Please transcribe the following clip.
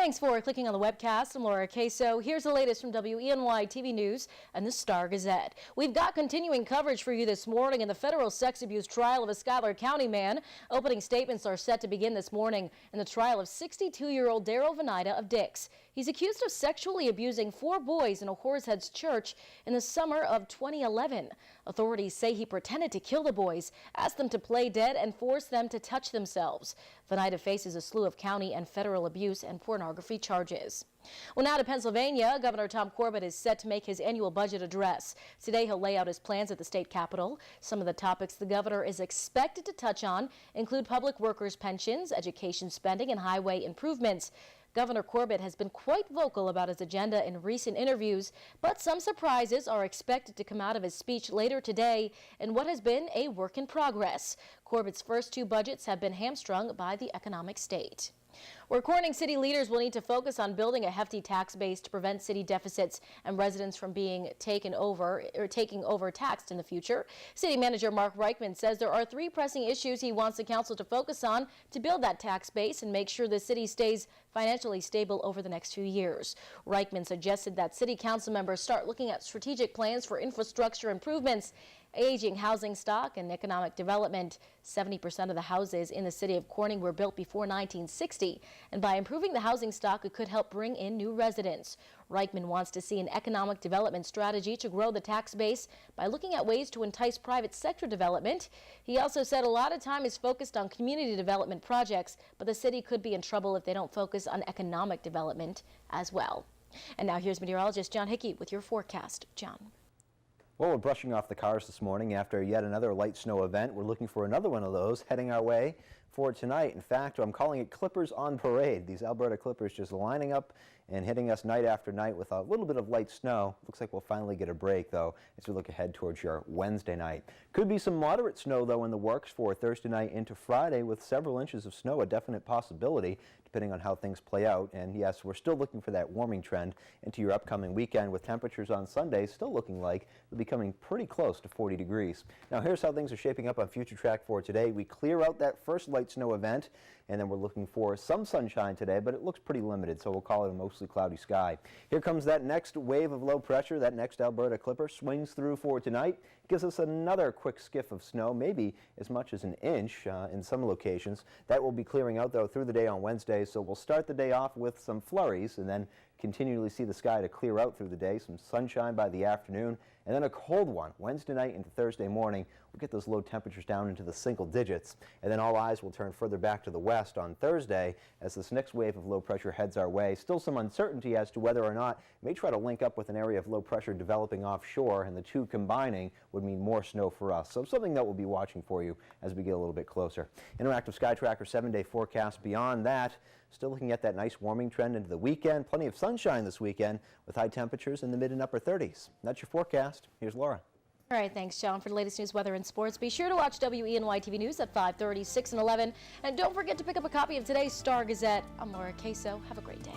Thanks for clicking on the webcast. I'm Laura Queso. Here's the latest from WENY-TV News and the Star Gazette. We've got continuing coverage for you this morning in the federal sex abuse trial of a Schuyler County man. Opening statements are set to begin this morning in the trial of 62-year-old Daryl Venida of Dix. He's accused of sexually abusing 4 boys in a Horse Heads church in the summer of 2011. Authorities say he pretended to kill the boys, asked them to play dead, and forced them to touch themselves. Venida faces a slew of county and federal abuse and pornography charges. Well, now to Pennsylvania. Governor Tom Corbett is set to make his annual budget address. Today he'll lay out his plans at the state capitol. Some of the topics the governor is expected to touch on include public workers' pensions, education spending, and highway improvements. Governor Corbett has been quite vocal about his agenda in recent interviews, but some surprises are expected to come out of his speech later today in what has been a work in progress. Corbett's first 2 budgets have been hamstrung by the economic state. Where Corning city leaders will need to focus on building a hefty tax base to prevent city deficits and residents from being taking over taxed in the future. City manager Mark Reichman says there are 3 pressing issues he wants the council to focus on to build that tax base and make sure the city stays financially stable over the next few years. Reichman suggested that city council members start looking at strategic plans for infrastructure improvements, aging housing stock, and economic development. 70% of the houses in the city of Corning were built before 1960, and by improving the housing stock, it could help bring in new residents. Reichman wants to see an economic development strategy to grow the tax base by looking at ways to entice private sector development. He also said a lot of time is focused on community development projects, but the city could be in trouble if they don't focus on economic development as well. And now here's meteorologist John Hickey with your forecast. John. Well, we're brushing off the cars this morning after yet another light snow event. We're looking for another one of those heading our way for tonight. In fact, I'm calling it Clippers on Parade. These Alberta Clippers just lining up and hitting us night after night with a little bit of light snow. Looks like we'll finally get a break, though, as we look ahead towards your Wednesday night. Could be some moderate snow, though, in the works for Thursday night into Friday, with several inches of snow, a definite possibility, depending on how things play out. And yes, we're still looking for that warming trend into your upcoming weekend, with temperatures on Sunday still looking like they'll be coming pretty close to 40 degrees. Now, here's how things are shaping up on Future Track for today. We clear out that first light snow event, and then we're looking for some sunshine today, but it looks pretty limited, so we'll call it a mostly cloudy sky. Here comes that next wave of low pressure. That next Alberta Clipper swings through for tonight. Gives us another quick skiff of snow, maybe as much as an inch in some locations. That will be clearing out, though, through the day on Wednesday, so we'll start the day off with some flurries and then continually see the sky to clear out through the day, some sunshine by the afternoon, and then a cold one Wednesday night into Thursday morning. We'll get those low temperatures down into the single digits, and then all eyes will turn further back to the west on Thursday as this next wave of low pressure heads our way. Still some uncertainty as to whether or not it may try to link up with an area of low pressure developing offshore, and the two combining would mean more snow for us. So something that we'll be watching for you as we get a little bit closer. Interactive Sky Tracker 7-day forecast. Beyond that, still looking at that nice warming trend into the weekend. Plenty of sunshine this weekend with high temperatures in the mid and upper 30s. That's your forecast. Here's Laura. All right, thanks, John. For the latest news, weather, and sports, be sure to watch WENY-TV News at 5:30, 6, and 11. And don't forget to pick up a copy of today's Star Gazette. I'm Laura Queso. Have a great day.